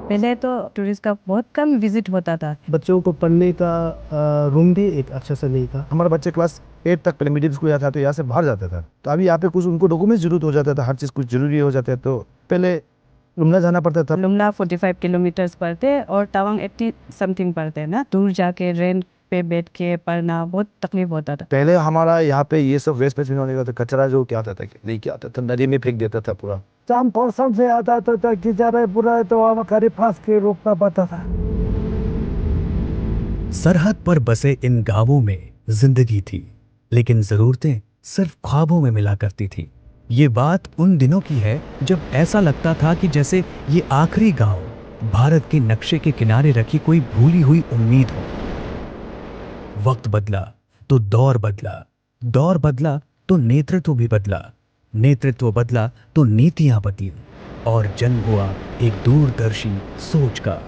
पहले तो टूरिस्ट का बहुत कम विजिट होता था। बच्चों को पढ़ने का रूम भी एक अच्छा सा नहीं था। हमारा बच्चे क्लास 8 तक पहले मिडिल स्कूल जाता था तो यहाँ से बाहर जाता था, तो अभी यहाँ पे कुछ उनको डॉक्यूमेंट्स जरूरत हो जाता था, हर चीज़ कुछ जरूरी हो जाता है, तो पहले लुमला जाना पड़ता था। लुमला 45 किलोमीटर्स पड़ते और तवांग 80 समथिंग पड़ते हैं ना। दूर जाके रेंट पे बैठ के पढ़ना बहुत तकलीफ होता था। पहले हमारा यहाँ पे ये सब वेस्ट मैनेजमेंट होने का था, कचरा जो क्या आता था नहीं क्या आता था, नदी में फेंक देता था पूरा। 4% से आता था किचरा पूरा, तो वहाँ खरी फांस के रोकना पड़ता था। सरहद पर बसे इन गांवों में जिंदगी थी, लेकिन जरूरतें सिर्फ ख्वाबों में मिला करती थी। ये बात उन दिनों की है जब ऐसा लगता था कि जैसे ये आखिरी गांव भारत के नक्शे के किनारे रखी कोई भूली हुई उम्मीद हो। वक्त बदला तो दौर बदला, दौर बदला तो नेतृत्व भी बदला, नेतृत्व बदला तो नीतियां बदली, और जन्म हुआ एक दूरदर्शी सोच का,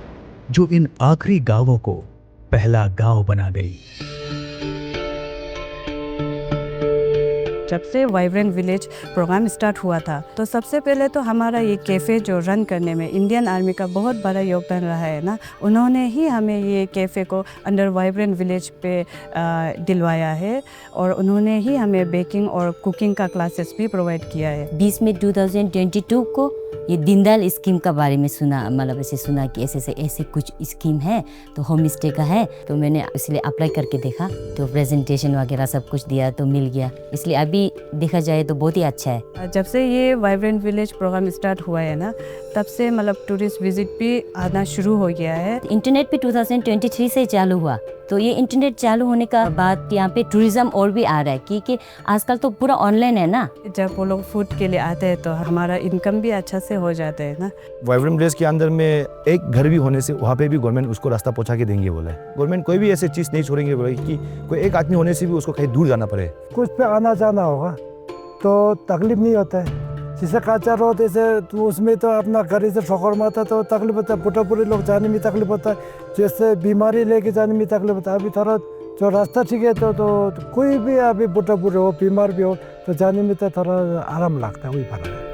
जो इन आखिरी गांवों को पहला गांव बना गई। जब से वाइब्रेंट विलेज प्रोग्राम स्टार्ट हुआ था, तो सबसे पहले तो हमारा ये कैफ़े जो रन करने में इंडियन आर्मी का बहुत बड़ा योगदान रहा है ना। उन्होंने ही हमें ये कैफ़े को अंडर वाइब्रेंट विलेज पे दिलवाया है, और उन्होंने ही हमें बेकिंग और कुकिंग का क्लासेस भी प्रोवाइड किया है। 20 में 2022 को ये दीनदयाल स्कीम का बारे में सुना, मतलब ऐसे सुना कि ऐसे कुछ स्कीम है, तो होम स्टे का है, तो मैंने इसलिए अप्लाई करके देखा, तो प्रेजेंटेशन वगैरह सब कुछ दिया तो मिल गया। इसलिए अभी देखा जाए तो बहुत ही अच्छा है। जब से ये वाइब्रेंट विलेज प्रोग्राम स्टार्ट हुआ है ना, तब से मतलब टूरिस्ट विजिट भी आना शुरू हो गया है। इंटरनेट भी 2023 से चालू हुआ, तो ये इंटरनेट चालू होने का बाद यहाँ पे टूरिज्म और भी आ रहा है, क्योंकि आजकल तो पूरा ऑनलाइन है ना। जब वो लोग फूड के लिए आते हैं तो हमारा इनकम भी अच्छा से हो जाता है ना। वाइब्रेंट विलेज के अंदर में एक घर भी होने से वहाँ पे भी गवर्नमेंट उसको रास्ता पहुँचा के देंगे बोले। गवर्नमेंट कोई भी ऐसी चीज़ नहीं छोड़ेंगे बोले कि कोई एक आदमी होने से भी उसको कहीं दूर जाना पड़े। कुछ पे आना जाना होगा तो तकलीफ नहीं होता है। जैसे काचा रोड ऐसे तो उसमें तो अपना घर से फकर में आता तो तकलीफ होता है, पुटरपुरी लोग जाने में तकलीफ होता है, जैसे बीमारी लेके जाने में तकलीफ होता है। अभी थोड़ा जो रास्ता ठीक है तो कोई भी अभी पुटरपुरी हो, बीमार भी हो, तो जाने में तो थोड़ा आराम लगता है, वही फर्क है।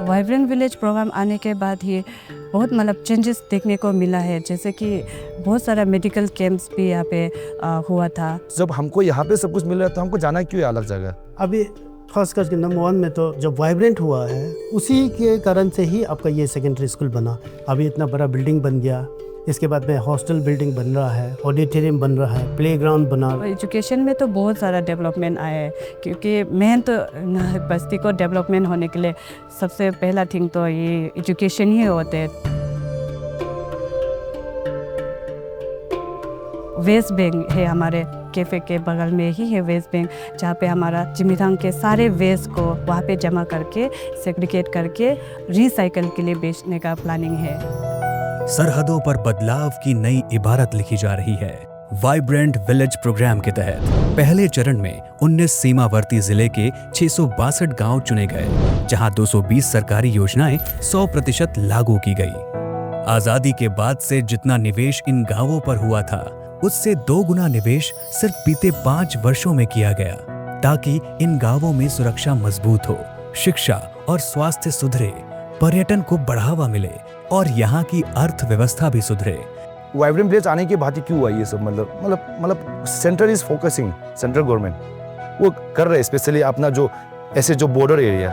वाइब्रेंट विलेज प्रोग्राम आने के बाद ही बहुत मतलब चेंजेस देखने को मिला है, जैसे कि बहुत सारा मेडिकल कैंप्स भी यहाँ पे हुआ था। जब हमको यहाँ पे सब कुछ मिल रहा है तो हमको जाना क्यों है अलग जगह। अभी खास करके नंबर 1 में तो जब वाइब्रेंट हुआ है उसी के कारण से ही आपका ये सेकेंडरी स्कूल बना। अभी इतना बड़ा बिल्डिंग बन गया, इसके बाद में हॉस्टल बिल्डिंग बन रहा है, ऑडिटोरियम बन रहा है, प्लेग्राउंड बना। एजुकेशन में तो बहुत सारा डेवलपमेंट आया है, क्योंकि मेन तो बस्ती को डेवलपमेंट होने के लिए सबसे पहला थिंग तो ये एजुकेशन ही होते है। वेस्ट बैंक है हमारे कैफ़े के बगल में ही है वेस्ट बैंक, जहाँ पे हमारा जिमीथांग के सारे वेस्ट को वहाँ पे जमा करके सेग्रीगेट करके रिसाइकल के लिए बेचने का प्लानिंग है। सरहदों पर बदलाव की नई इबारत लिखी जा रही है। वाइब्रेंट विलेज प्रोग्राम के तहत पहले चरण में 19 सीमावर्ती जिले के 662 गांव चुने गए, जहां 220 सरकारी योजनाएं 100% लागू की गई। आजादी के बाद से जितना निवेश इन गांवों पर हुआ था, उससे 2 गुना निवेश सिर्फ बीते 5 वर्षों में किया गया, ताकि इन गांवों में सुरक्षा मजबूत हो, शिक्षा और स्वास्थ्य सुधरे, पर्यटन को बढ़ावा मिले और यहाँ की अर्थव्यवस्था भी सुधरे। वाइब्रेंट विलेज आने के बाद ही क्यों हुआ ये सब, मतलब centre is focusing, central government वो कर रहे, स्पेशली अपना जो ऐसे जो बॉर्डर एरिया।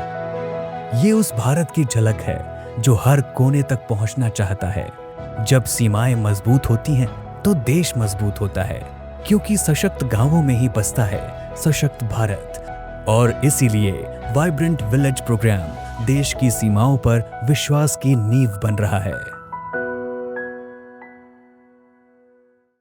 ये उस भारत की झलक है जो हर कोने तक पहुंचना चाहता है। जब सीमाएं मजबूत होती हैं तो देश मजबूत होता है, क्योंकि सशक्त गांवों में ही बसता है सशक्त भारत। और इसीलिए वाइब्रेंट विलेज प्रोग्राम देश की सीमाओं पर विश्वास की नींव बन रहा है।